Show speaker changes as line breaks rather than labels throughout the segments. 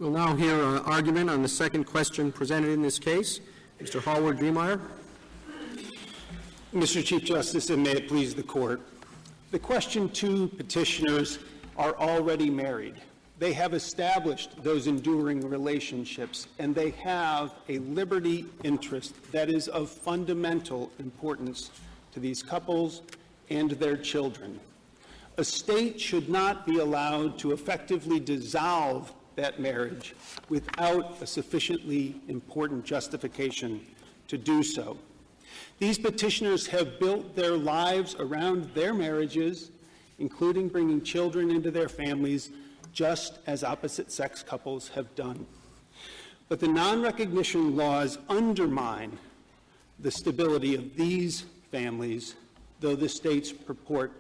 We'll now hear an argument on the second question presented in this case. Mr. Hallward-Driemeier.
Mr. Chief Justice, and may it please the Court, the question 2 petitioners are already married. They have established those enduring relationships, and they have a liberty interest that is of fundamental importance to these couples and their children. A state should not be allowed to effectively dissolve that marriage without a sufficiently important justification to do so. These petitioners have built their lives around their marriages, including bringing children into their families, just as opposite-sex couples have done. But the non-recognition laws undermine the stability of these families, though the states purport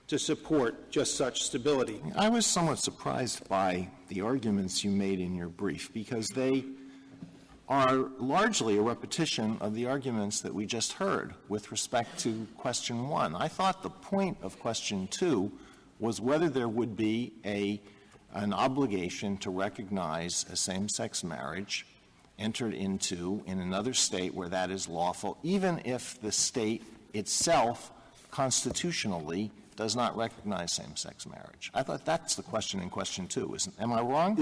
to support just such stability.
I was somewhat surprised by the arguments you made in your brief, because they are largely a repetition of the arguments that we just heard with respect to question 1. I thought the point of question 2 was whether there would be an obligation to recognize a same-sex marriage entered into in another state where that is lawful, even if the state itself constitutionally does not recognize same-sex marriage. I thought that's the question in question 2. Am I wrong?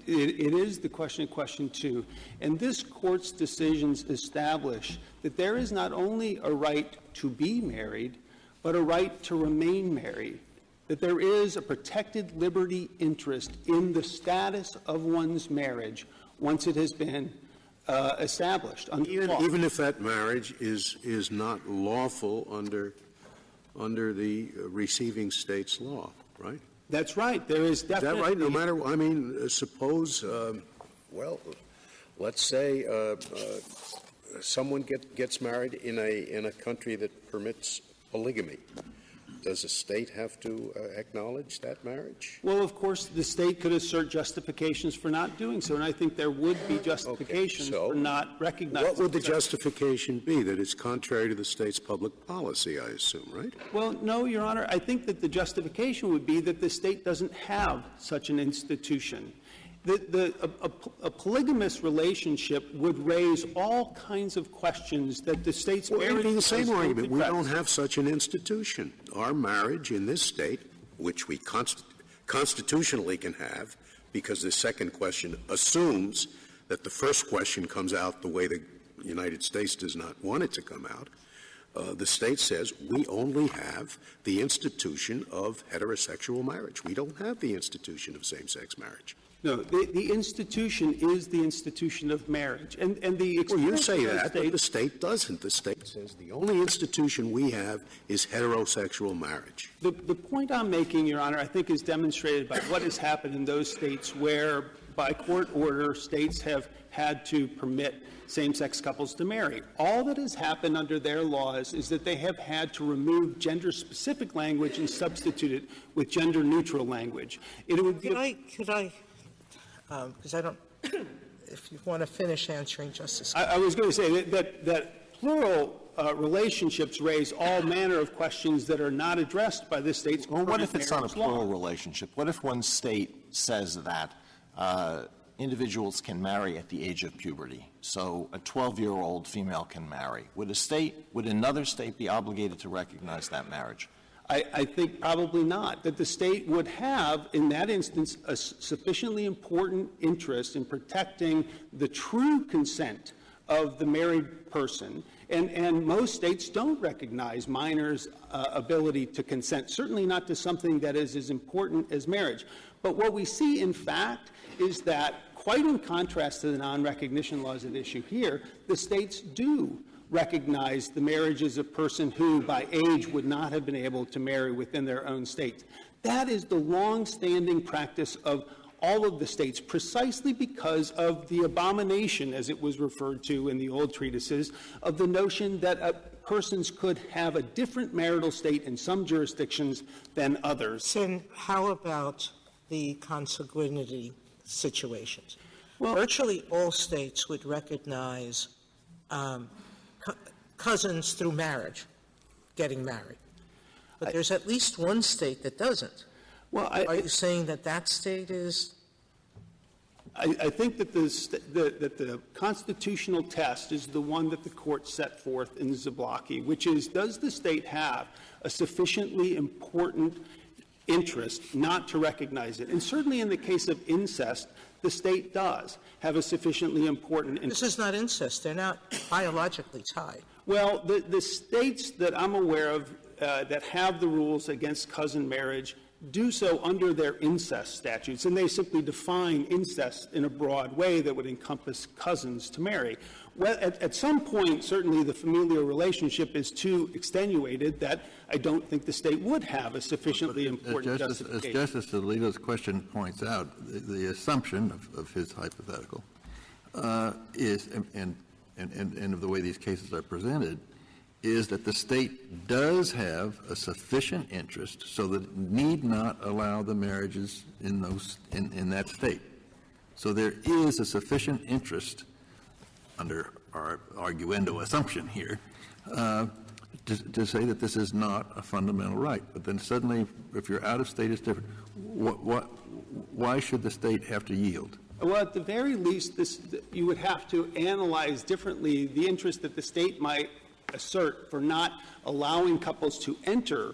It is the question in question 2. And this Court's decisions establish that there is not only a right to be married, but a right to remain married, that there is a protected liberty interest in the status of one's marriage once it has been established.
Even if that marriage is not lawful under the receiving state's law, right?
That's right. There is definitely.
Is that right? No matter, I mean, suppose, let's say someone gets married in a country that permits polygamy. Does a state have to acknowledge that marriage?
Well, of course, the state could assert justifications for not doing so, and I think there would be justifications for not recognizing.
What would the justification be? That it's contrary to the state's public policy, I assume, right?
Well, no, Your Honor. I think that the justification would be that the state doesn't have such an institution. A polygamous relationship would raise all kinds of questions that the state's
well, it would be the same argument. We don't have such an institution. Our marriage in this state, which we constitutionally can have, because the second question assumes that the first question comes out the way the United States does not want it to come out, the state says we only have the institution of heterosexual marriage. We don't have the institution of same-sex marriage.
No, the institution is the institution of marriage. And the
well, you say that, but the state doesn't. The state says the only institution we have is heterosexual marriage.
The point I'm making, Your Honor, I think is demonstrated by what has happened in those states where, by court order, states have had to permit same-sex couples to marry. All that has happened under their laws is that they have had to remove gender-specific language and substitute it with gender-neutral language. It would
Could I because I don't, if you want to finish answering Justice.
I was going to say that plural relationships raise all manner of questions that are not addressed by this state's
Well, what if it's not a plural relationship? What if one state says that individuals can marry at the age of puberty? So a 12-year-old female can marry. Would another state be obligated to recognize that marriage?
I think probably not, that the state would have, in that instance, a sufficiently important interest in protecting the true consent of the married person. And most states don't recognize minors' ability to consent, certainly not to something that is as important as marriage. But what we see, in fact, is that, quite in contrast to the non-recognition laws at issue here, the states do recognize the marriages of a person who, by age, would not have been able to marry within their own state. That is the long-standing practice of all of the states, precisely because of the abomination, as it was referred to in the old treatises, of the notion that persons could have a different marital state in some jurisdictions than others.
And how about the consanguinity situations? Well, virtually all states would recognize cousins through marriage getting married. But there's at least one state that doesn't. Well, are you saying that state is
I think that the constitutional test is the one that the court set forth in Zablocki, which is, does the state have a sufficiently important interest not to recognize it? And certainly in the case of incest, the state does have a sufficiently important interest.
This is not incest. They're not biologically tied.
Well, the states that I'm aware of that have the rules against cousin marriage do so under their incest statutes, and they simply define incest in a broad way that would encompass cousins to marry. Well, at some point, certainly the familial relationship is too extenuated that I don't think the state would have a sufficiently important justification.
As Justice Alito's question points out, the assumption of his hypothetical is, and of the way these cases are presented, is that the state does have a sufficient interest so that it need not allow the marriages in that state. So there is a sufficient interest, under our arguendo assumption here, to say that this is not a fundamental right. But then suddenly, if you're out of state, it's different. Why should the state have to yield?
Well, at the very least, you would have to analyze differently the interest that the state might assert for not allowing couples to enter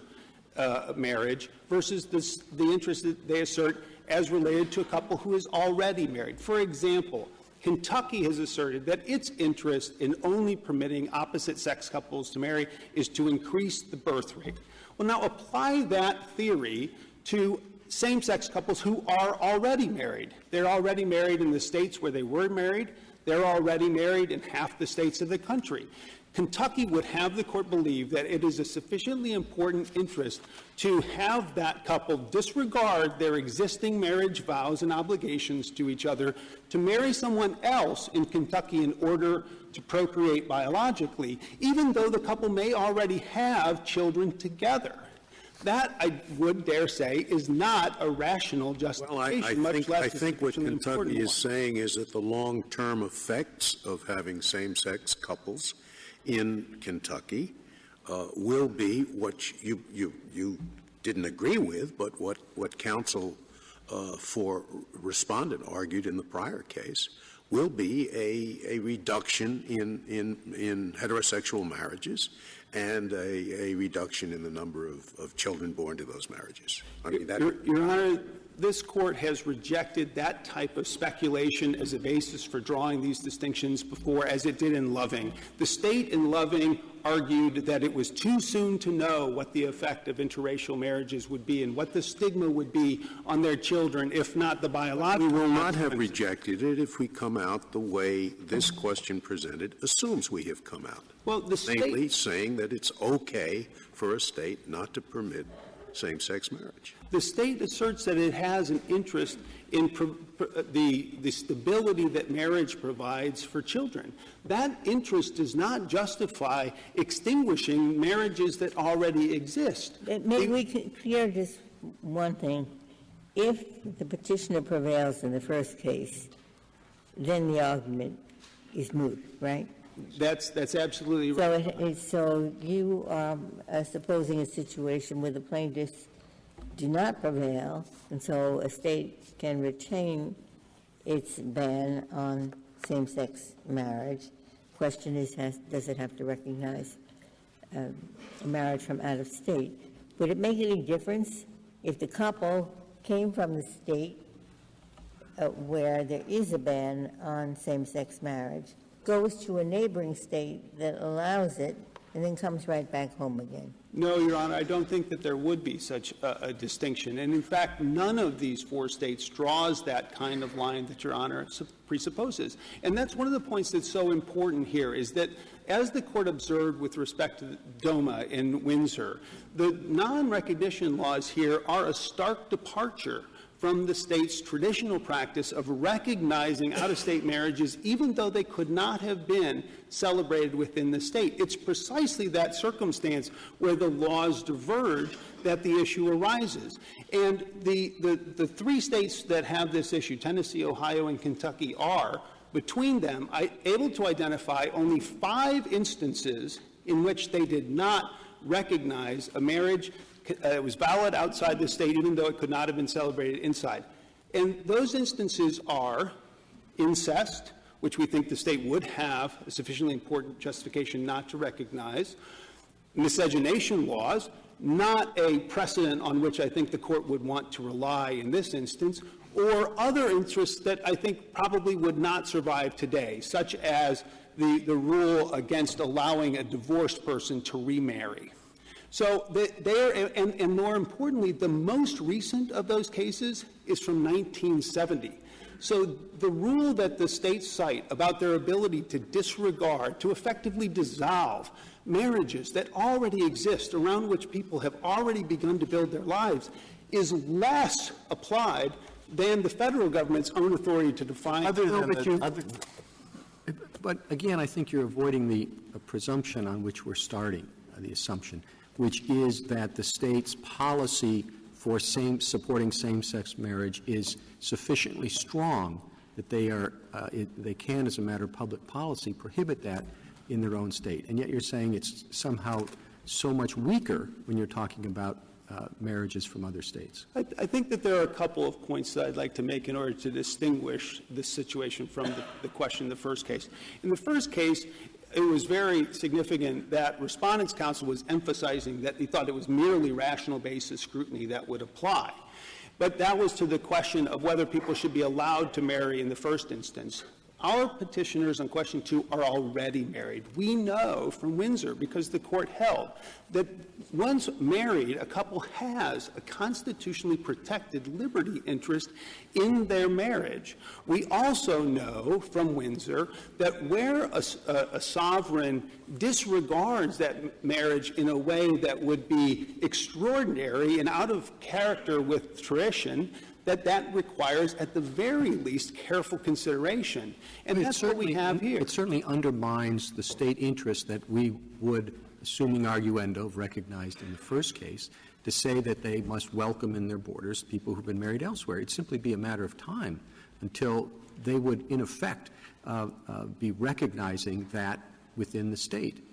marriage versus the interest that they assert as related to a couple who is already married. For example, Kentucky has asserted that its interest in only permitting opposite-sex couples to marry is to increase the birth rate. Well, now apply that theory to same-sex couples who are already married. They're already married in the states where they were married. They're already married in half the states of the country. Kentucky would have the court believe that it is a sufficiently important interest to have that couple disregard their existing marriage vows and obligations to each other to marry someone else in Kentucky in order to procreate biologically, even though the couple may already have children together. That, I would dare say, is not a rational justification, much less
I think what Kentucky is
one.
saying is that the long-term effects of having same-sex couples in Kentucky will be what you didn't agree with, but what counsel for respondent argued in the prior case will be a reduction in heterosexual marriages and a reduction in the number of children born to those marriages. I mean,
Your Honor, this court has rejected that type of speculation as a basis for drawing these distinctions before, as it did in Loving. The state in Loving argued that it was too soon to know what the effect of interracial marriages would be and what the stigma would be on their children, if not the biological.
we will not have rejected it if we come out the way this question presented assumes we have come out.
Well, the state,
namely saying that it's okay for a state not to permit same-sex marriage.
the state asserts that it has an interest in the stability that marriage provides for children. That interest does not justify extinguishing marriages that already exist.
Maybe we can clear just one thing. If the petitioner prevails in the first case, then the argument is moot, right?
That's absolutely right.
So you are supposing a situation where the plaintiffs do not prevail, and so a state can retain its ban on same-sex marriage. Question is, does it have to recognize a marriage from out of state? Would it make any difference if the couple came from the state where there is a ban on same-sex marriage, goes to a neighboring state that allows it, and then comes right back home again?
No, Your Honor, I don't think that there would be such a distinction. And in fact, none of these four states draws that kind of line that Your Honor presupposes. And that's one of the points that's so important here, is that as the court observed with respect to DOMA in Windsor, the non-recognition laws here are a stark departure from the state's traditional practice of recognizing out-of-state marriages even though they could not have been celebrated within the state. It's precisely that circumstance where the laws diverge that the issue arises. And the three states that have this issue, Tennessee, Ohio, and Kentucky, are, between them, able to identify only 5 instances in which they did not recognize a marriage it was valid outside the state, even though it could not have been celebrated inside. And those instances are incest, which we think the state would have a sufficiently important justification not to recognize, miscegenation laws, not a precedent on which I think the court would want to rely in this instance, or other interests that I think probably would not survive today, such as the rule against allowing a divorced person to remarry. So and more importantly, the most recent of those cases is from 1970. So the rule that the states cite about their ability to disregard, to effectively dissolve marriages that already exist, around which people have already begun to build their lives, is less applied than the federal government's own authority to define.
But again, I think you're avoiding the presumption on which we're starting, the assumption, which is that the state's policy for supporting same-sex marriage is sufficiently strong that they can, as a matter of public policy, prohibit that in their own state. And yet you're saying it's somehow so much weaker when you're talking about marriages from other states.
I think that there are a couple of points that I'd like to make in order to distinguish this situation from the question in the first case. In the first case, it was very significant that Respondents' Counsel was emphasizing that they thought it was merely rational basis scrutiny that would apply. But that was to the question of whether people should be allowed to marry in the first instance. Our petitioners on question 2 are already married. We know from Windsor, because the court held, that once married, a couple has a constitutionally protected liberty interest in their marriage. We also know from Windsor that where a sovereign disregards that marriage in a way that would be extraordinary and out of character with tradition, that requires, at the very least, careful consideration. And that's what we have here.
It certainly undermines the state interest that we would, assuming arguendo, have recognized in the first case, to say that they must welcome in their borders people who've been married elsewhere. It'd simply be a matter of time until they would, in effect, be recognizing that within the state.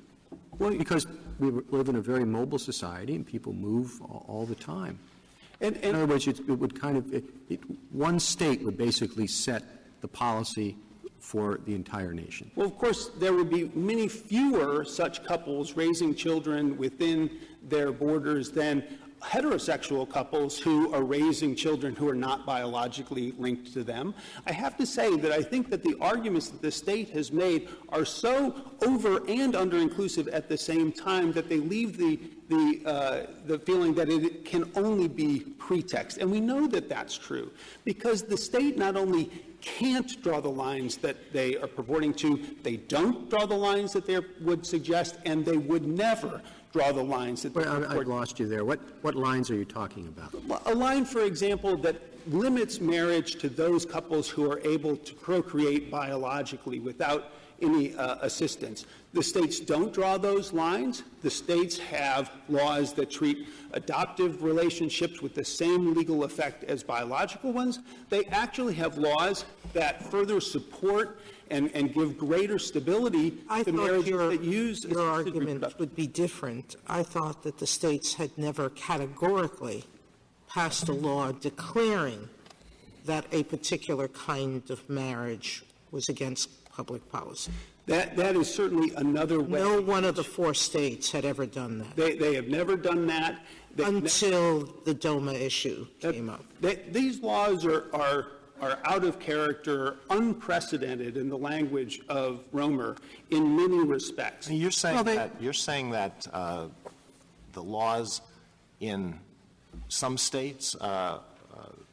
Well, because we live in a very mobile society and people move all the time. In other words, it would kind of one state would basically set the policy for the entire nation.
Well, of course, there would be many fewer such couples raising children within their borders than heterosexual couples who are raising children who are not biologically linked to them. I have to say that I think that the arguments that the state has made are so over and under-inclusive at the same time that they leave the feeling that it can only be pretext. And we know that that's true because the state not only can't draw the lines that they are purporting to, they don't draw the lines that they would suggest, and they would never draw the lines that they
I've lost you there. What lines are you talking about?
A line, for example, that limits marriage to those couples who are able to procreate biologically without any assistance. The states don't draw those lines. The states have laws that treat adoptive relationships with the same legal effect as biological ones. They actually have laws that further support and give greater stability to marriages that use
your argument would be different. I thought that the states had never categorically passed a law declaring that a particular kind of marriage was against public policy.
That is certainly another way.
No one of the 4 states had ever done that.
They have never done that.
Until the DOMA issue came up.
These laws are out of character, unprecedented in the language of Romer in many respects.
You're saying that the laws in some states, the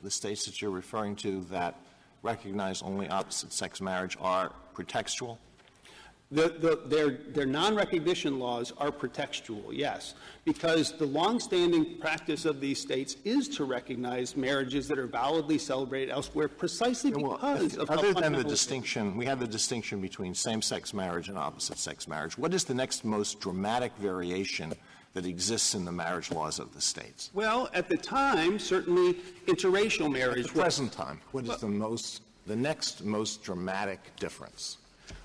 states that you're referring to that recognize only opposite-sex marriage, are pretextual?
Their non-recognition laws are pretextual, yes, because the longstanding practice of these states is to recognize marriages that are validly celebrated elsewhere precisely because of
other than the distinction, we have the distinction between same-sex marriage and opposite-sex marriage. What is the next most dramatic variation that exists in the marriage laws of the states?
Well, at the time, certainly interracial marriage.
At the present time, what is the next most dramatic difference?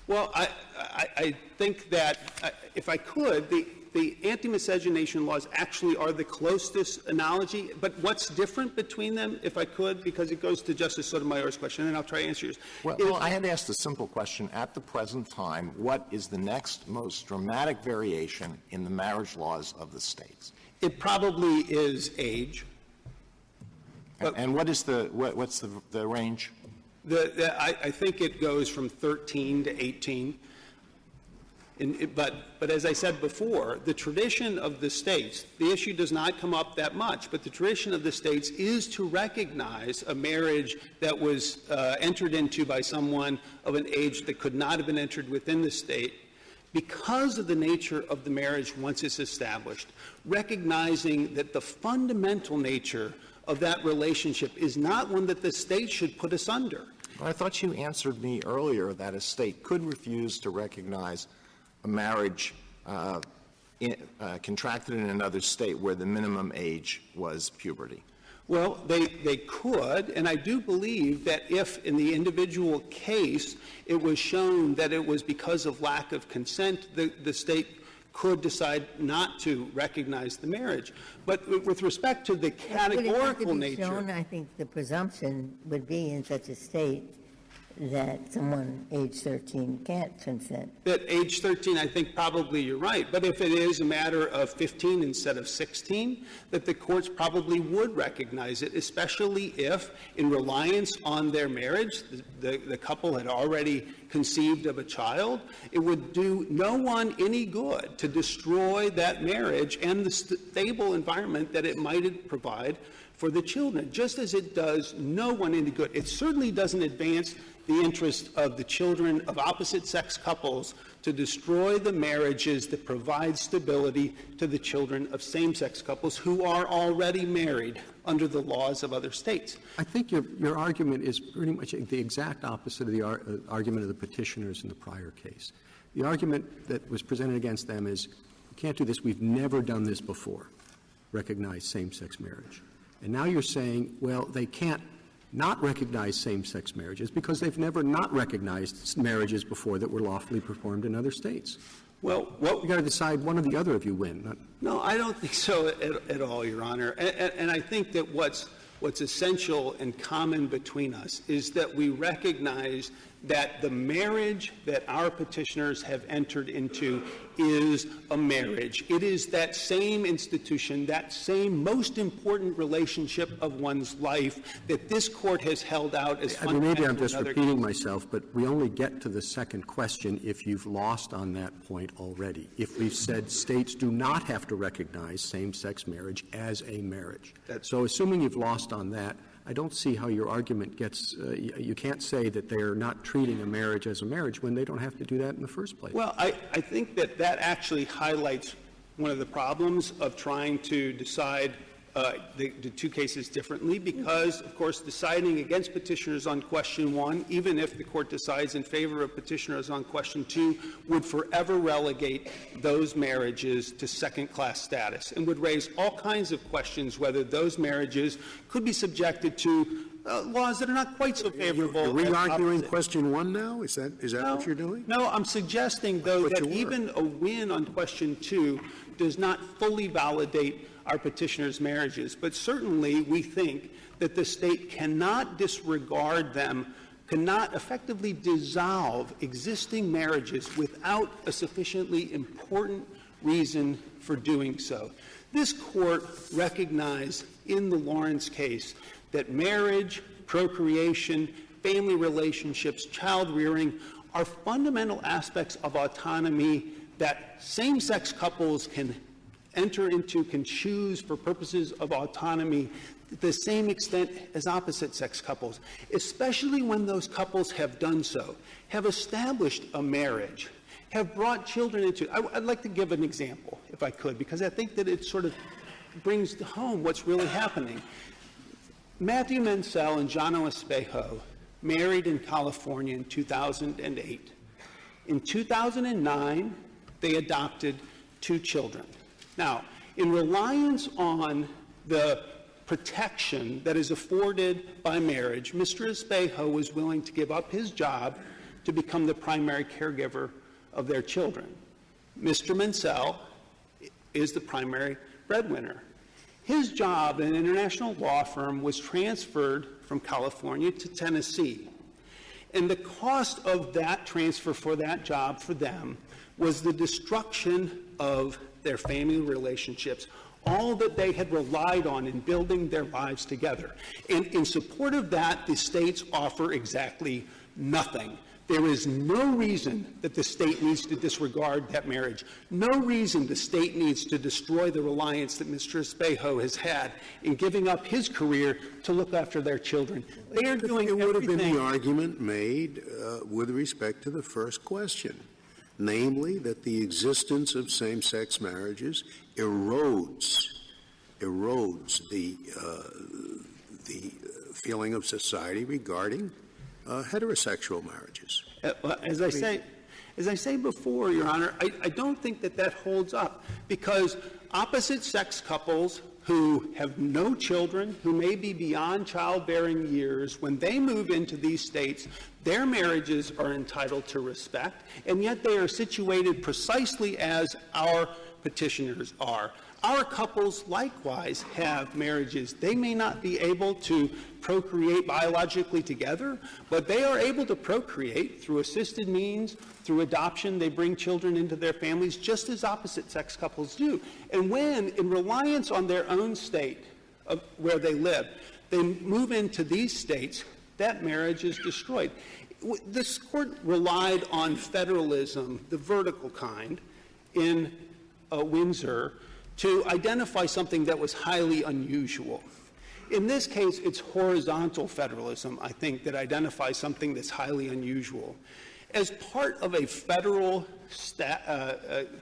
Well, I think that, if I could, the anti-miscegenation laws actually are the closest analogy. But what's different between them, if I could, because it goes to Justice Sotomayor's question, and I'll try to answer yours.
Well, I had asked a simple question. At the present time, what is the next most dramatic variation in the marriage laws of the states?
It probably is age.
And what is what's the range?
I think it goes from 13 to 18. But as I said before, the tradition of the states, the issue does not come up that much, but the tradition of the states is to recognize a marriage that was entered into by someone of an age that could not have been entered within the state because of the nature of the marriage once it's established, recognizing that the fundamental nature of that relationship is not one that the state should put us under.
Well, I thought you answered me earlier that a state could refuse to recognize a marriage contracted in another state where the minimum age was puberty.
Well, they could, and I do believe that if in the individual case it was shown that it was because of lack of consent, the state could decide not to recognize the marriage. But with respect to the categorical nature...
Shown, I think the presumption would be in such a state that someone age 13 can't consent.
At age 13, I think probably you're right. But if it is a matter of 15 instead of 16, that the courts probably would recognize it, especially if, in reliance on their marriage, the couple had already conceived of a child. It would do no one any good to destroy that marriage and the stable environment that it might provide for the children, just as it does no one any good. It certainly doesn't advance the interest of the children of opposite-sex couples to destroy the marriages that provide stability to the children of same-sex couples who are already married under the laws of other states.
I think your argument is pretty much the exact opposite of the argument of the petitioners in the prior case. The argument that was presented against them is, we can't do this, we've never done this before, recognize same-sex marriage. And now you're saying, well, they can't not recognize same-sex marriages because they've never not recognized marriages before that were lawfully performed in other states.
Well,
you've got to decide one or the other if you win.
No, I don't think so at all, Your Honor. And I think that what's essential and common between us is that we recognize that the marriage that our petitioners have entered into is a marriage. It is that same institution, that same most important relationship of one's life that this Court has held out as fundamental.
Maybe I'm just repeating myself, but we only get to the second question if you've lost on that point already. If we've said states do not have to recognize same-sex marriage as a marriage. So assuming you've lost on that, I don't see how your argument gets you can't say that they're not treating a marriage as a marriage when they don't have to do that in the first place.
Well, I think that actually highlights one of the problems of trying to decide the two cases differently because, of course, deciding against petitioners on question 1, even if the Court decides in favor of petitioners on question 2, would forever relegate those marriages to second-class status and would raise all kinds of questions whether those marriages could be subjected to laws that are not quite so favorable.
Are we arguing question 1 now? Is that what you're doing?
No, I'm suggesting, though, that even a win on question 2 does not fully validate our petitioners' marriages. But certainly we think that the state cannot disregard them, cannot effectively dissolve existing marriages without a sufficiently important reason for doing so. This Court recognized in the Lawrence case that marriage, procreation, family relationships, child rearing are fundamental aspects of autonomy that same-sex couples can enter into, can choose for purposes of autonomy to the same extent as opposite-sex couples, especially when those couples have done so, have established a marriage, have brought children into. I'd like to give an example, if I could, because I think that it sort of brings home what's really happening. Matthew Mansell and Jono Espejo married in California in 2008. In 2009, they adopted 2 children. Now, in reliance on the protection that is afforded by marriage, Mr. Espejo was willing to give up his job to become the primary caregiver of their children. Mr. Mansell is the primary breadwinner. His job in an international law firm was transferred from California to Tennessee. And the cost of that transfer for that job for them was the destruction of their family relationships, all that they had relied on in building their lives together. And in support of that, the states offer exactly nothing. There is no reason that the state needs to disregard that marriage. No reason the state needs to destroy the reliance that Mr. Espejo has had in giving up his career to look after their children. They are doing everything.
There would have been the argument made with respect to the first question, namely that the existence of same-sex marriages erodes the feeling of society regarding heterosexual marriages.
As I say before, Your Honor, I don't think that holds up, because opposite-sex couples who have no children, who may be beyond childbearing years, when they move into these states, their marriages are entitled to respect, and yet they are situated precisely as our petitioners are. Our couples likewise have marriages. They may not be able to procreate biologically together, but they are able to procreate through assisted means, through adoption. They bring children into their families just as opposite-sex couples do. And when, in reliance on their own state of where they live, they move into these states, that marriage is destroyed. This Court relied on federalism, the vertical kind, in Windsor, to identify something that was highly unusual. In this case, it's horizontal federalism, I think, that identifies something that's highly unusual. As part of a federal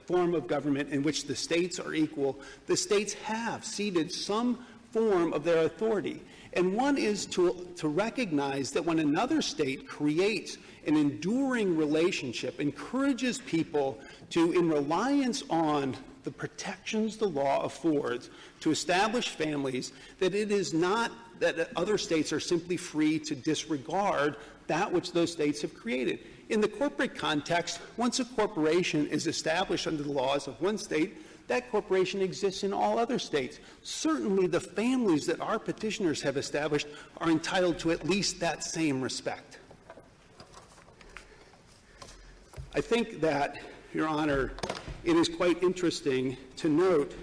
form of government in which the states are equal, the states have ceded some form of their authority. And one is to recognize that when another state creates an enduring relationship, encourages people to, in reliance on the protections the law affords to establish families, that it is not that other states are simply free to disregard that which those states have created. In the corporate context, once a corporation is established under the laws of one state, that corporation exists in all other states. Certainly the families that our petitioners have established are entitled to at least that same respect. I think that, Your Honor, it is quite interesting to note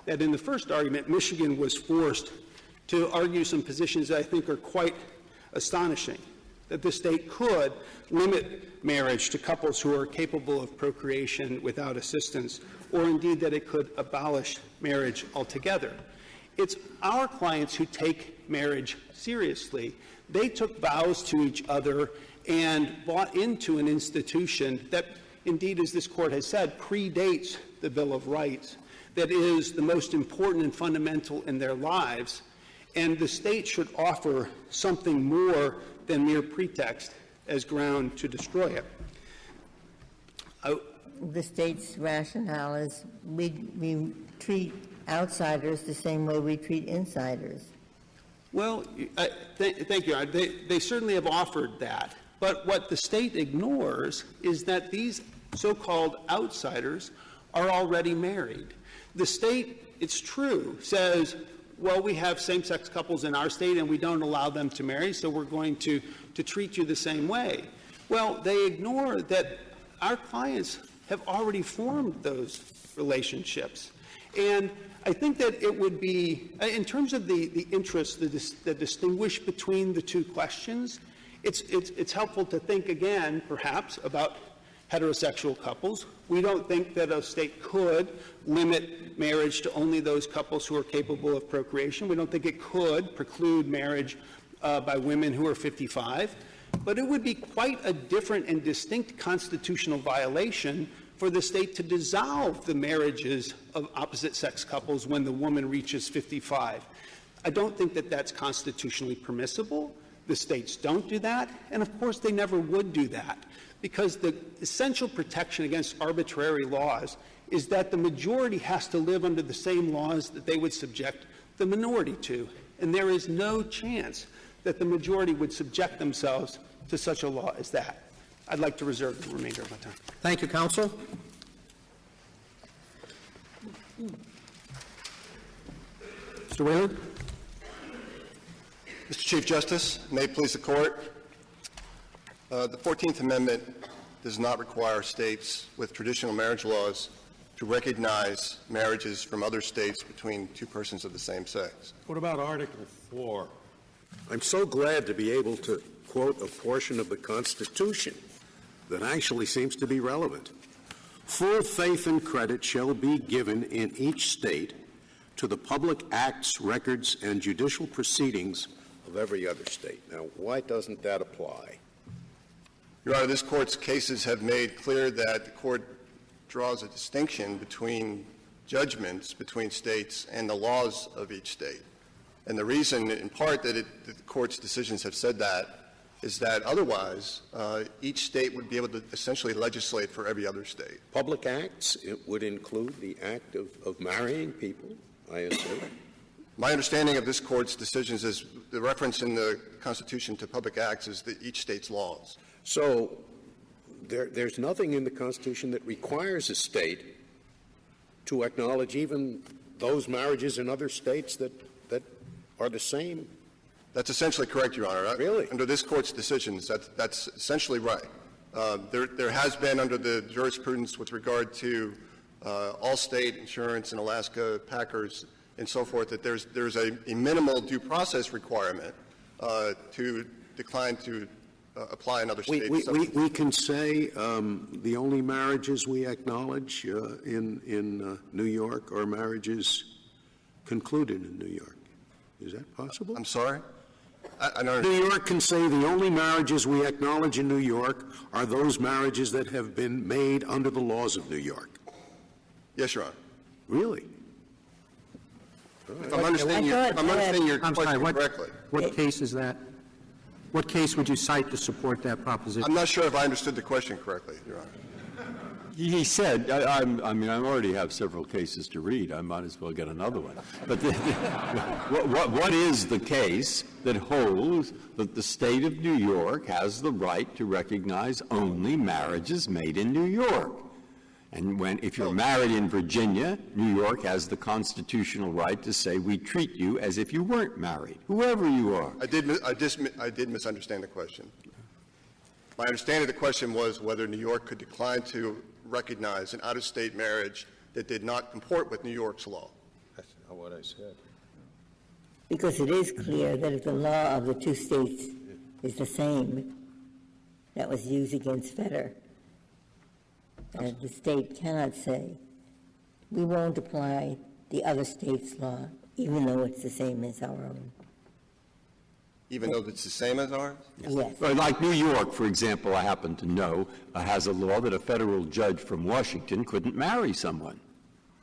that in the first argument, Michigan was forced to argue some positions that I think are quite astonishing, that the state could limit marriage to couples who are capable of procreation without assistance, or indeed that it could abolish marriage altogether. It's our clients who take marriage seriously. They took vows to each other and bought into an institution that, indeed, as this Court has said, predates the Bill of Rights, that is the most important and fundamental in their lives, and the state should offer something more than mere pretext as ground to destroy it.
The state's rationale is we treat outsiders the same way we treat insiders.
Well, thank you. They certainly have offered that. But what the state ignores is that these so-called outsiders are already married. The state, it's true, says, well, we have same-sex couples in our state and we don't allow them to marry, so we're going to treat you the same way. Well, they ignore that our clients have already formed those relationships. And I think that it would be, in terms of the interests that distinguish between the two questions, it's helpful to think again, perhaps, about heterosexual couples. We don't think that a state could limit marriage to only those couples who are capable of procreation. We don't think it could preclude marriage by women who are 55. But it would be quite a different and distinct constitutional violation for the state to dissolve the marriages of opposite-sex couples when the woman reaches 55. I don't think that that's constitutionally permissible. The states don't do that, and of course they never would do that, because the essential protection against arbitrary laws is that the majority has to live under the same laws that they would subject the minority to, and there is no chance that the majority would subject themselves to such a law as that. I'd like to reserve the remainder of my time.
Thank you, counsel. Mr. Whalen?
Mr. Chief Justice, may it please the Court. The 14th Amendment does not require states with traditional marriage laws to recognize marriages from other states between two persons of the same sex.
What about Article 4?
I'm so glad to be able to quote a portion of the Constitution that actually seems to be relevant. Full faith and credit shall be given in each state to the public acts, records, and judicial proceedings of every other state. Now, why doesn't that apply?
Your Honor, this Court's cases have made clear that the Court draws a distinction between judgments between states and the laws of each state. And the reason, in part, that the Court's decisions have said that is that otherwise each state would be able to essentially legislate for every other state.
Public acts, it would include the act of marrying people, I assume.
My understanding of this Court's decisions is the reference in the Constitution to public acts is each state's laws.
So there's nothing in the Constitution that requires a state to acknowledge even those marriages in other states that are the same.
That's essentially correct, Your Honor.
Really?
Under this Court's decisions, that's essentially right. There has been, under the jurisprudence with regard to Allstate Insurance and Alaska Packers and so forth, that there's a minimal due process requirement to decline to apply in other states.
We can say the only marriages we acknowledge in New York are marriages concluded in New York. Is that possible?
I'm sorry? I don't
New York can say the only marriages we acknowledge in New York are those marriages that have been made under the laws of New York.
Yes, Your Honor.
Really?
If I'm understanding your question correctly.
What case is that? What case would you cite to support that proposition?
I'm not sure if I understood the question correctly, Your Honor.
He said, I already have several cases to read. I might as well get another one. But what is the case that holds that the state of New York has the right to recognize only marriages made in New York? And if you're married in Virginia, New York has the constitutional right to say we treat you as if you weren't married, whoever you are.
I did misunderstand the question. My understanding of the question was whether New York could decline to recognize an out-of-state marriage that did not comport with New York's law.
That's not what I said.
Because it is clear that if the law of the two states is the same that was used against Fetter, the state cannot say, we won't apply the other state's law, even though it's the same as our own.
Even though it's the same as ours?
Yes.
Like New York, for example, I happen to know, has a law that a federal judge from Washington couldn't marry someone.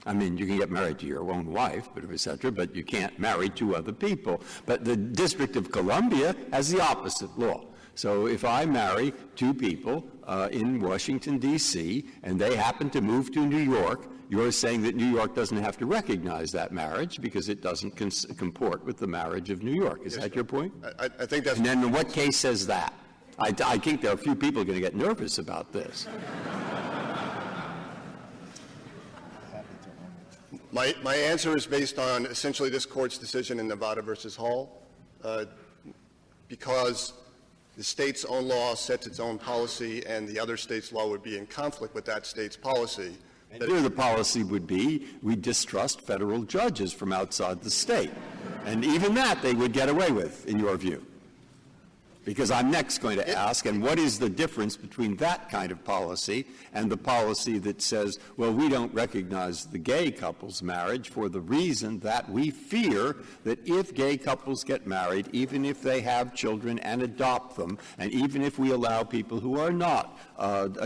I mean, you can get married to your own wife, et cetera, but you can't marry two other people. But the District of Columbia has the opposite law. So if I marry two people in Washington, D.C., and they happen to move to New York, you're saying that New York doesn't have to recognize that marriage because it doesn't comport with the marriage of New York. Is that your point?
I think that's...
And then what case says that? I think there are a few people going to get nervous about this.
My answer is based on essentially this Court's decision in Nevada versus Hall, because the state's own law sets its own policy and the other state's law would be in conflict with that state's policy.
And here the policy would be we distrust federal judges from outside the state. And even that they would get away with, in your view. Because I'm next going to ask, and what is the difference between that kind of policy and the policy that says, well, we don't recognize the gay couple's marriage for the reason that we fear that if gay couples get married, even if they have children and adopt them, and even if we allow people who are not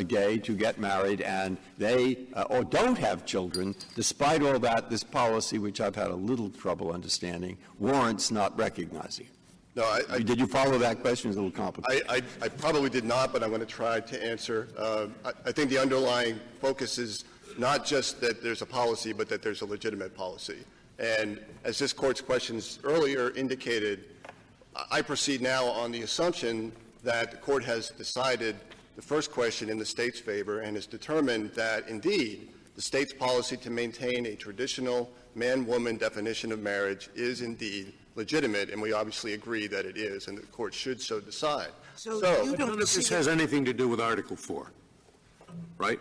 gay to get married and they or don't have children, despite all that, this policy, which I've had a little trouble understanding, warrants not recognizing it.
No,
did you follow that question? It's a little complicated.
I probably did not, but I'm going to try to answer. I think the underlying focus is not just that there's a policy, but that there's a legitimate policy. And as this Court's questions earlier indicated, I proceed now on the assumption that the Court has decided the first question in the state's favor and has determined that, indeed, the state's policy to maintain a traditional man-woman definition of marriage is indeed legitimate, and we obviously agree that it is, and the court should so decide.
So you
None
don't
of this
see
has anything to do with Article 4, right?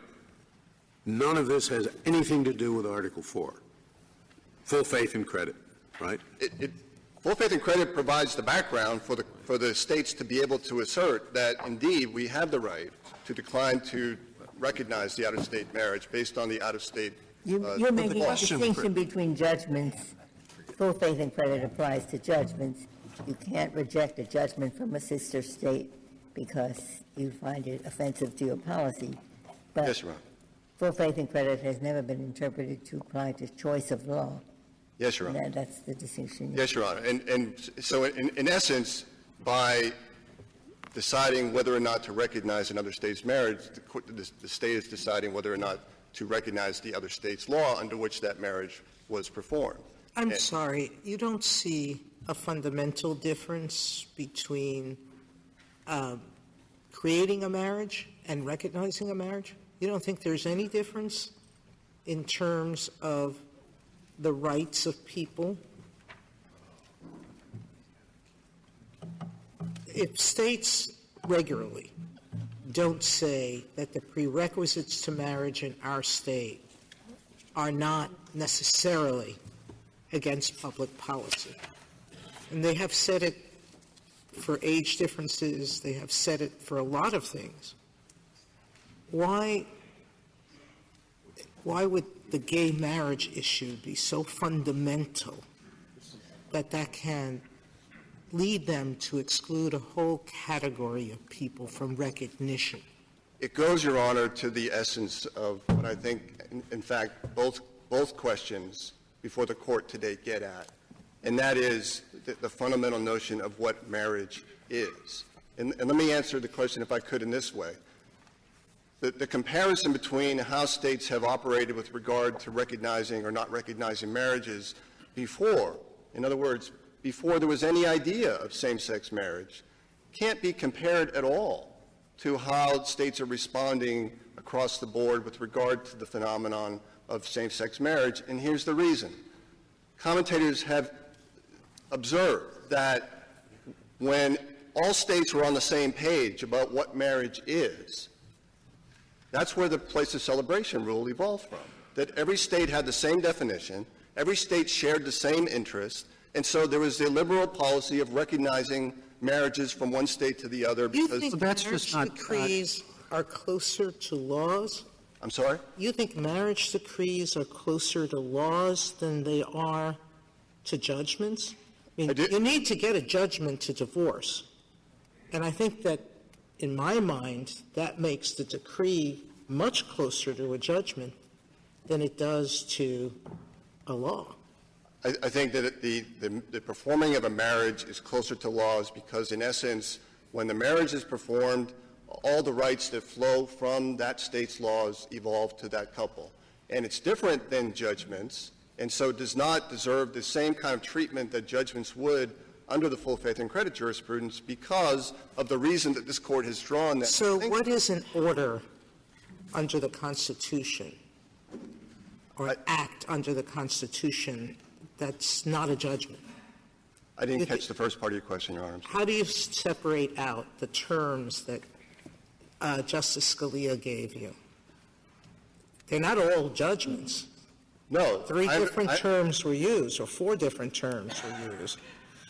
None of this has anything to do with Article 4. Full faith and credit, right?
Full faith and credit provides the background for the states to be able to assert that, indeed, we have the right to decline to recognize the out-of-state marriage based on the out-of-state
You're making a distinction between judgments. Full faith and credit applies to judgments. You can't reject a judgment from a sister state because you find it offensive to your policy. But
Yes, Your Honor.
full faith and credit has never been interpreted to apply to choice of law.
Yes, Your Honor.
And that's the distinction.
Yes, Your Honor. And so in essence, by deciding whether or not to recognize another state's marriage, the state is deciding whether or not to recognize the other state's law under which that marriage was performed.
I'm sorry, you don't see a fundamental difference between creating a marriage and recognizing a marriage? You don't think there's any difference in terms of the rights of people? If states regularly don't say that the prerequisites to marriage in our state are not necessarily against public policy, and they have said it for age differences, they have said it for a lot of things, why would the gay marriage issue be so fundamental that can lead them to exclude a whole category of people from recognition?
It goes, Your Honor, to the essence of what I think, in fact, both questions before the court today get at, and that is the fundamental notion of what marriage is. And let me answer the question, if I could, in this way. The comparison between how states have operated with regard to recognizing or not recognizing marriages before, in other words, before there was any idea of same-sex marriage, can't be compared at all to how states are responding across the board with regard to the phenomenon of same-sex marriage, and here's the reason. Commentators have observed that when all states were on the same page about what marriage is, that's where the place of celebration rule evolved from, that every state had the same definition, every state shared the same interest, and so there was the liberal policy of recognizing marriages from one state to the other.
You think marriage decrees are closer to laws?
I'm sorry?
You think marriage decrees are closer to laws than they are to judgments? I mean, you need to get a judgment to divorce. And I think that, in my mind, that makes the decree much closer to a judgment than it does to a law.
I think that the performing of a marriage is closer to laws because, in essence, when the marriage is performed, all the rights that flow from that state's laws evolve to that couple. And it's different than judgments, and so does not deserve the same kind of treatment that judgments would under the full faith and credit jurisprudence because of the reason that this Court has drawn that.
So what is an order under the Constitution or an act under the Constitution that's not a judgment?
I didn't catch the first part of your question, Your Honor.
How do you separate out the terms that Justice Scalia gave you? They're not all judgments.
No.
Three different terms were used, or four different terms were used.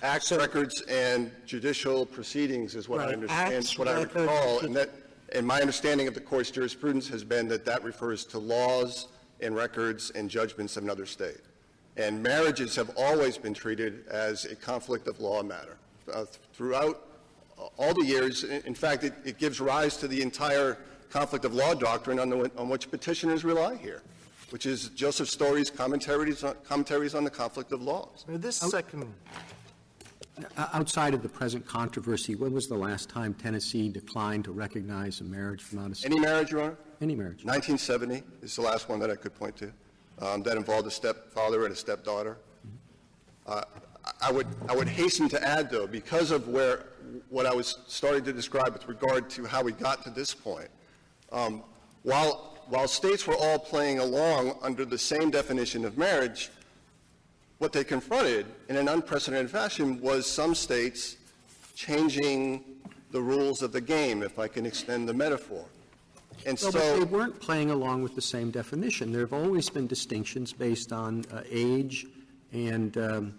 Acts, records, and judicial proceedings is what I understand,
Acts,
what I recall, and my understanding of the Court's jurisprudence has been that refers to laws and records and judgments of another state. And marriages have always been treated as a conflict of law matter. Throughout all the years, in fact, it gives rise to the entire conflict of law doctrine on which petitioners rely here, which is Joseph Story's commentaries on the conflict of laws.
This second, outside of the present controversy, when was the last time Tennessee declined to recognize a marriage from out of state?
Any marriage, Your Honor?
Any marriage.
1970 is the last one that I could point to. That involved a stepfather and a stepdaughter. I would hasten to add, though, because of what I was starting to describe with regard to how we got to this point, while while states were all playing along under the same definition of marriage, what they confronted in an unprecedented fashion was some states changing the rules of the game, if I can extend the metaphor. And
Well, but they weren't playing along with the same definition. There have always been distinctions based on age and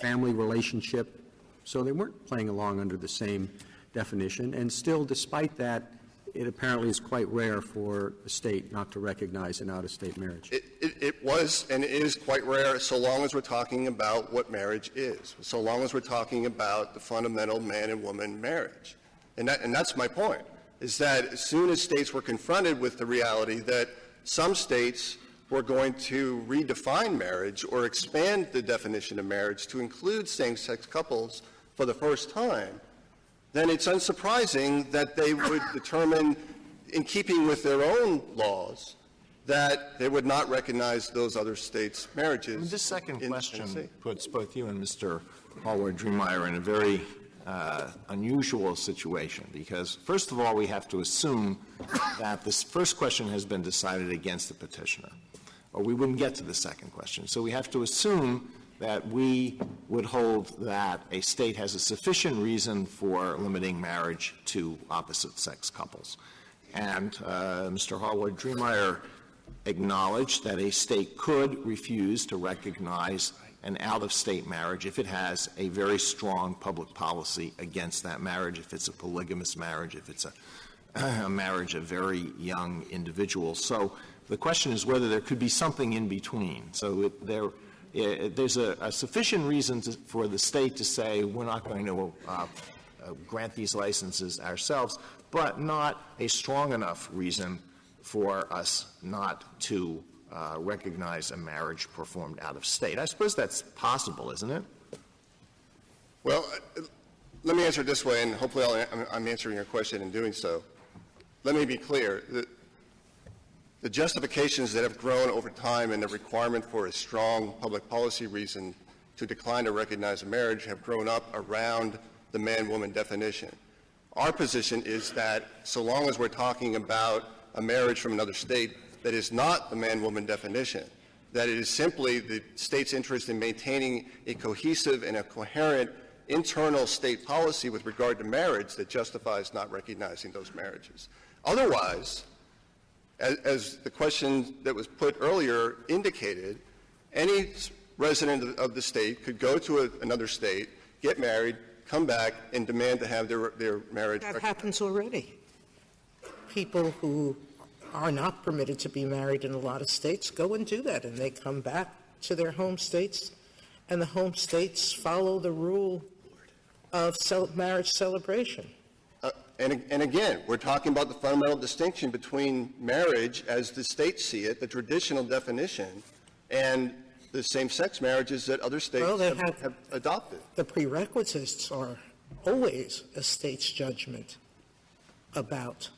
family relationship, so they weren't playing along under the same definition. And still, despite that, it apparently is quite rare for a state not to recognize an out-of-state marriage.
It was and is quite rare so long as we're talking about what marriage is, so long as we're talking about the fundamental man and woman marriage. And that's my point, is that as soon as states were confronted with the reality that some states were going to redefine marriage or expand the definition of marriage to include same-sex couples for the first time, then it's unsurprising that they would determine, in keeping with their own laws, that they would not recognize those other states' marriages.
This second question puts both you and Mr. Hallward-Driemeier in a very unusual situation, because, first of all, we have to assume that this first question has been decided against the petitioner, or we wouldn't get to the second question. So we have to assume that we would hold that a state has a sufficient reason for limiting marriage to opposite-sex couples. And Mr. Hallward-Driemeier acknowledged that a state could refuse to recognize an out-of-state marriage if it has a very strong public policy against that marriage, if it's a polygamous marriage, if it's a marriage of very young individuals. So the question is whether there could be something in between. So there's a sufficient reason for the state to say we're not going to grant these licenses ourselves, but not a strong enough reason for us not to recognize a marriage performed out of state. I suppose that's possible, isn't it?
Well, let me answer it this way, and hopefully I'm answering your question in doing so. Let me be clear. The justifications that have grown over time and the requirement for a strong public policy reason to decline to recognize a marriage have grown up around the man-woman definition. Our position is that so long as we're talking about a marriage from another state that is not the man-woman definition, that it is simply the state's interest in maintaining a cohesive and a coherent internal state policy with regard to marriage that justifies not recognizing those marriages. Otherwise, as the question that was put earlier indicated, any resident of the state could go to another state, get married, come back, and demand to have their marriage
That happens already. People who are not permitted to be married in a lot of states go and do that, and they come back to their home states, and the home states follow the rule of marriage celebration.
And again, we're talking about the fundamental distinction between marriage as the states see it, the traditional definition, and the same-sex marriages that other states have adopted.
The prerequisites are always a state's judgment about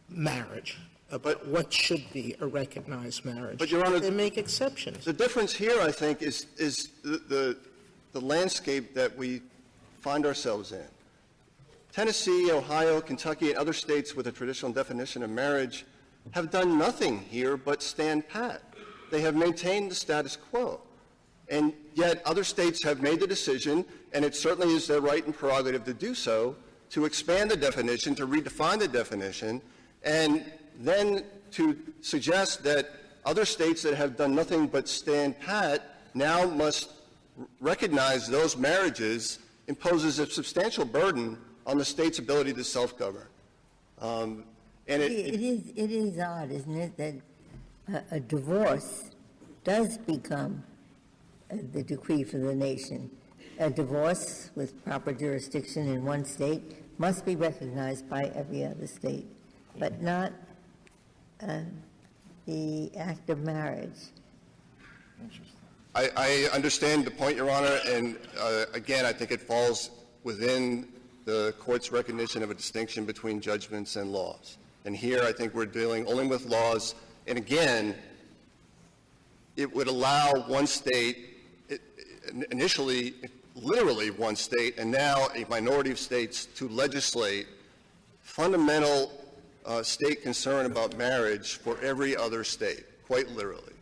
marriage, about what should be a recognized marriage.
But, Your Honor,
they make exceptions.
The difference here, I think, is the landscape that we find ourselves in. Tennessee, Ohio, Kentucky, and other states with a traditional definition of marriage have done nothing here but stand pat. They have maintained the status quo. And yet other states have made the decision, and it certainly is their right and prerogative to do so, to expand the definition, to redefine the definition, and then to suggest that other states that have done nothing but stand pat now must recognize those marriages imposes a substantial burden on the state's ability to self-govern. And
it is odd, isn't it, that a divorce does become the decree for the nation. A divorce with proper jurisdiction in one state must be recognized by every other state, but not the act of marriage.
I understand the point, Your Honor, and again, I think it falls within the Court's recognition of a distinction between judgments and laws. And here, I think we're dealing only with laws, and again, it would allow one state, initially, literally one state, and now a minority of states to legislate fundamental state concern about marriage for every other state, quite literally.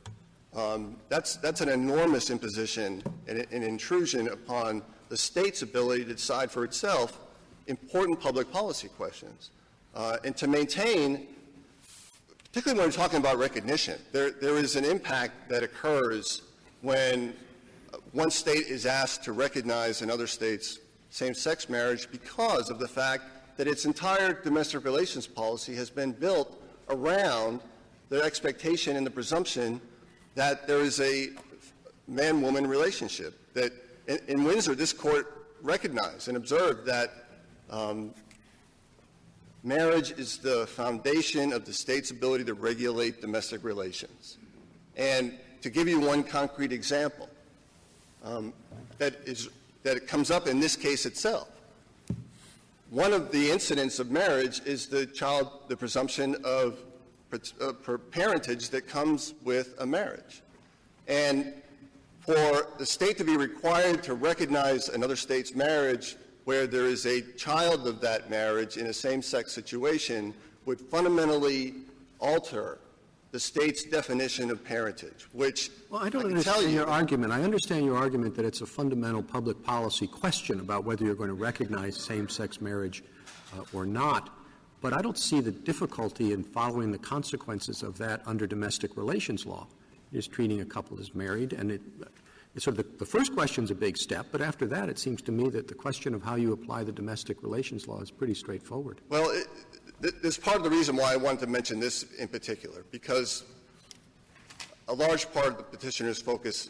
That's an enormous imposition and an intrusion upon the state's ability to decide for itself important public policy questions. And to maintain, particularly when we're talking about recognition, there is an impact that occurs when one state is asked to recognize another state's same-sex marriage because of the fact that its entire domestic relations policy has been built around the expectation and the presumption that there is a man-woman relationship. That in Windsor, this court recognized and observed that marriage is the foundation of the state's ability to regulate domestic relations. And to give you one concrete example, that it comes up in this case itself. One of the incidents of marriage is the presumption of parentage that comes with a marriage. And for the state to be required to recognize another state's marriage where there is a child of that marriage in a same-sex situation would fundamentally alter the state's definition of parentage, which
Well, I don't understand your argument. I understand your argument that it's a fundamental public policy question about whether you're going to recognize same-sex marriage or not. But I don't see the difficulty in following the consequences of that under domestic relations law. You're just treating a couple as married, and it's sort of the first question's a big step, but after that, it seems to me that the question of how you apply the domestic relations law is pretty straightforward.
Well, this is part of the reason why I wanted to mention this in particular, because a large part of the petitioner's focus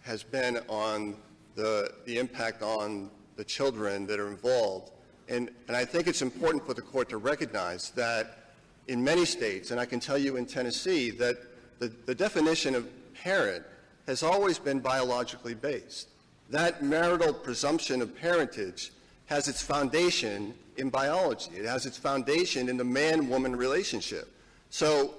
has been on the impact on the children that are involved. And I think it's important for the court to recognize that in many states, and I can tell you in Tennessee, that the definition of parent has always been biologically based. That marital presumption of parentage has its foundation in biology. It has its foundation in the man-woman relationship. So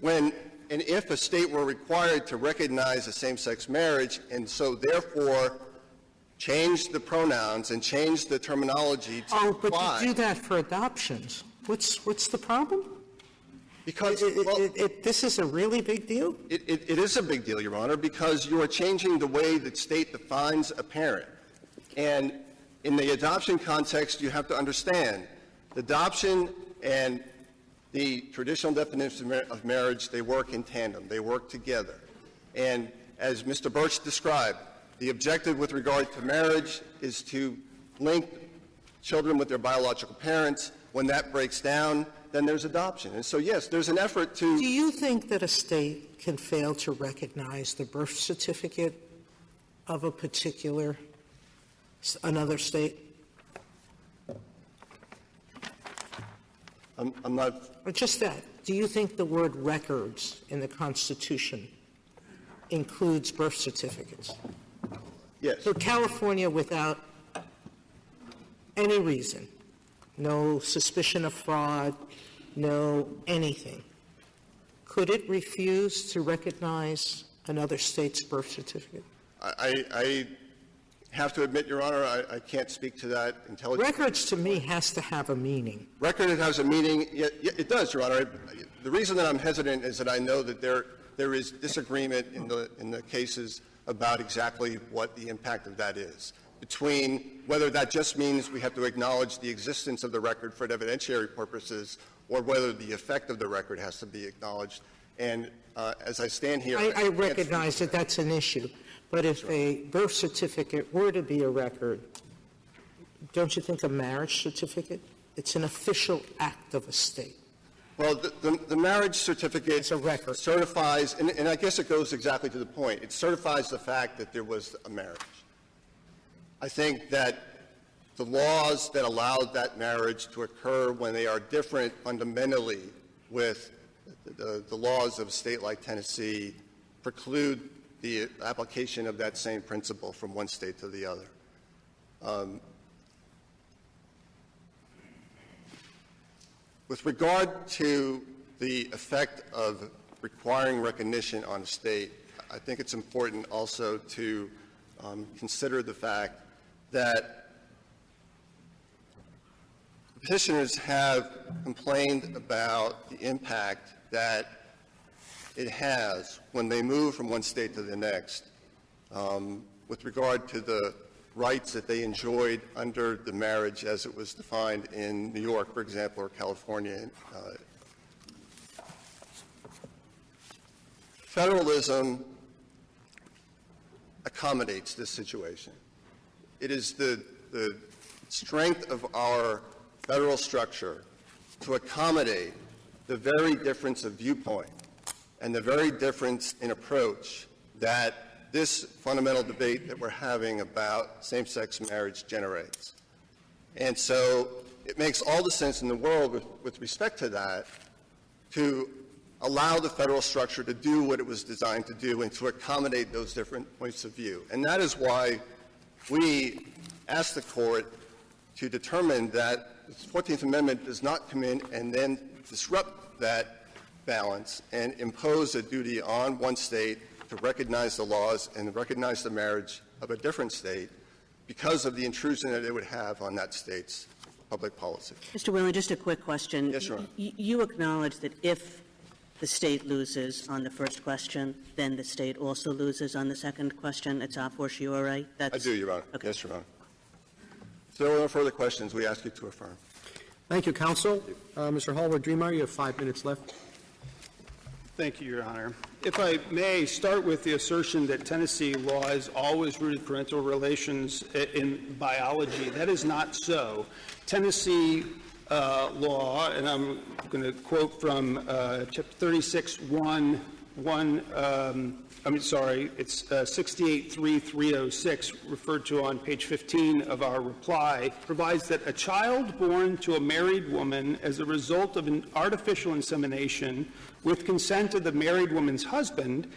when and if a state were required to recognize a same-sex marriage and so therefore change the pronouns and change the terminology to
but
apply.
to do that for adoptions, what's the problem?
Because
this is a really big deal?
It is a big deal, Your Honor, because you are changing the way the state defines a parent. And in the adoption context, you have to understand adoption and the traditional definition of marriage, they work in tandem. They work together. And as Mr. Birch described, the objective with regard to marriage is to link children with their biological parents. When that breaks down, then there's adoption. And so, yes, there's an effort to...
Do you think that a state can fail to recognize the birth certificate of a particular, another state?
I'm not...
Or just that. Do you think the word records in the Constitution includes birth certificates?
Yes.
So California, without any reason, no suspicion of fraud, no anything, could it refuse to recognize another state's birth certificate?
I have to admit, Your Honor, I can't speak to that intelligently.
Records, to me, has to have a meaning.
Record has a meaning. It does, Your Honor. The reason that I'm hesitant is that I know that there is disagreement in the cases about exactly what the impact of that is, between whether that just means we have to acknowledge the existence of the record for evidentiary purposes or whether the effect of the record has to be acknowledged. And as I stand here...
I recognize that that's an issue. But if a birth certificate were to be a record, don't you think a marriage certificate? It's an official act of a state.
Well, the marriage certificate
It's a record.
certifies, and I guess it goes exactly to the point, it certifies the fact that there was a marriage. I think that the laws that allowed that marriage to occur when they are different fundamentally with the laws of a state like Tennessee preclude the application of that same principle from one state to the other. With regard to the effect of requiring recognition on a state, I think it's important also to consider the fact that the petitioners have complained about the impact that it has when they move from one state to the next with regard to the rights that they enjoyed under the marriage as it was defined in New York, for example, or California. Federalism accommodates this situation. It is the strength of our federal structure to accommodate the very difference of viewpoint and the very difference in approach that this fundamental debate that we're having about same-sex marriage generates. And so it makes all the sense in the world with respect to that to allow the federal structure to do what it was designed to do and to accommodate those different points of view. And that is why we asked the court to determine that the 14th Amendment does not come in and then disrupt that balance and impose a duty on one state to recognize the laws and recognize the marriage of a different state because of the intrusion that it would have on that state's public policy.
Mr. Whalen, just a quick question.
Yes, Your Honor.
You acknowledge that if the state loses on the first question, then the state also loses on the second question. It's a fortiori.
I do, Your Honor.
Okay.
Yes, Your Honor. If there are no further questions, we ask you to affirm.
Thank you, counsel. Mr. Hallward-Driemeier, you have 5 minutes left.
Thank you, Your Honor. If I may start with the assertion that Tennessee law has always rooted parental relations in biology. That is not so. Tennessee law, and I'm going to quote from Chapter 36.1, it's 68.3.306, referred to on page 15 of our reply, provides that a child born to a married woman as a result of an artificial insemination with consent of the married woman's husband,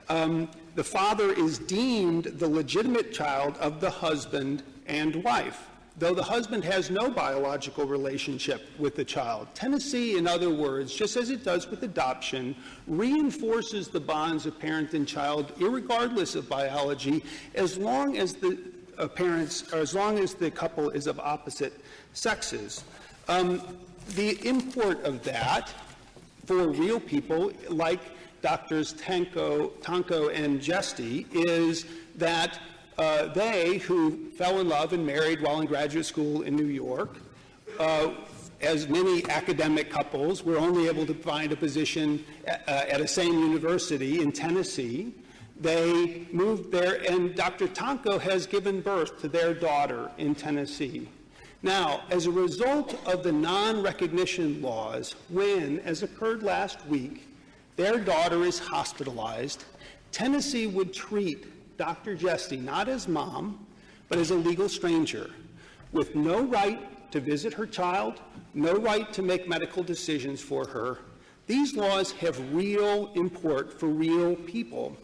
the father is deemed the legitimate child of the husband and wife, though the husband has no biological relationship with the child. Tennessee, in other words, just as it does with adoption, reinforces the bonds of parent and child, irregardless of biology, as long as the couple is of opposite sexes. The import of that for real people like Drs. Tanco and Jesty is that they, who fell in love and married while in graduate school in New York, as many academic couples, were only able to find a position at a same university in Tennessee. They moved there, and Dr. Tanco has given birth to their daughter in Tennessee. Now, as a result of the non-recognition laws, when, as occurred last week, their daughter is hospitalized, Tennessee would treat Dr. Jesty not as mom, but as a legal stranger, with no right to visit her child, no right to make medical decisions for her. These laws have real import for real people.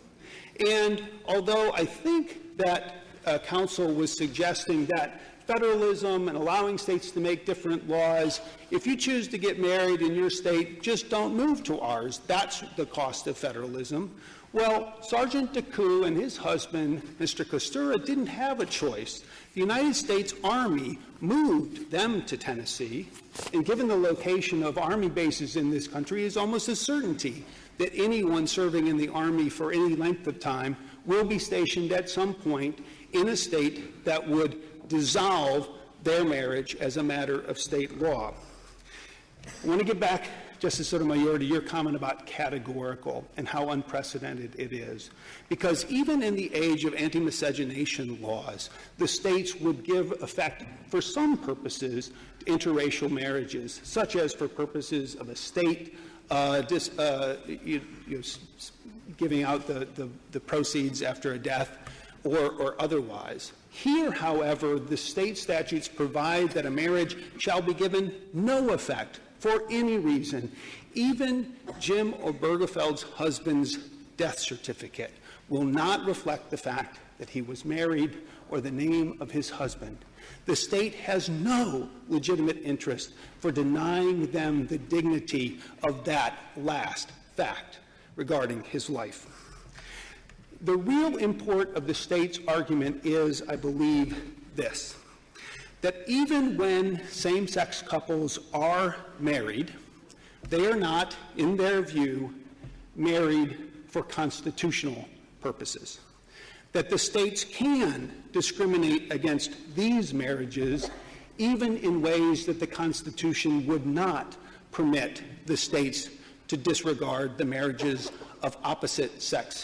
And although I think that counsel was suggesting that federalism and allowing states to make different laws, if you choose to get married in your state, just don't move to ours. That's the cost of federalism. Well, Sergeant Decoux and his husband, Mr. Costura, didn't have a choice. The United States Army moved them to Tennessee, and given the location of Army bases in this country, is almost a certainty that anyone serving in the Army for any length of time will be stationed at some point in a state that would dissolve their marriage as a matter of state law. I want to get back, Justice Sotomayor, to your comment about categorical and how unprecedented it is. Because even in the age of anti-miscegenation laws, the states would give effect, for some purposes, to interracial marriages, such as for purposes of a state giving out the proceeds after a death or otherwise. Here, however, the state statutes provide that a marriage shall be given no effect for any reason. Even Jim Obergefeld's husband's death certificate will not reflect the fact that he was married or the name of his husband. The state has no legitimate interest for denying them the dignity of that last fact regarding his life. The real import of the state's argument is, I believe, this. that even when same-sex couples are married, they are not, in their view, married for constitutional purposes. That the states can discriminate against these marriages even in ways that the Constitution would not permit the states to disregard the marriages of opposite sex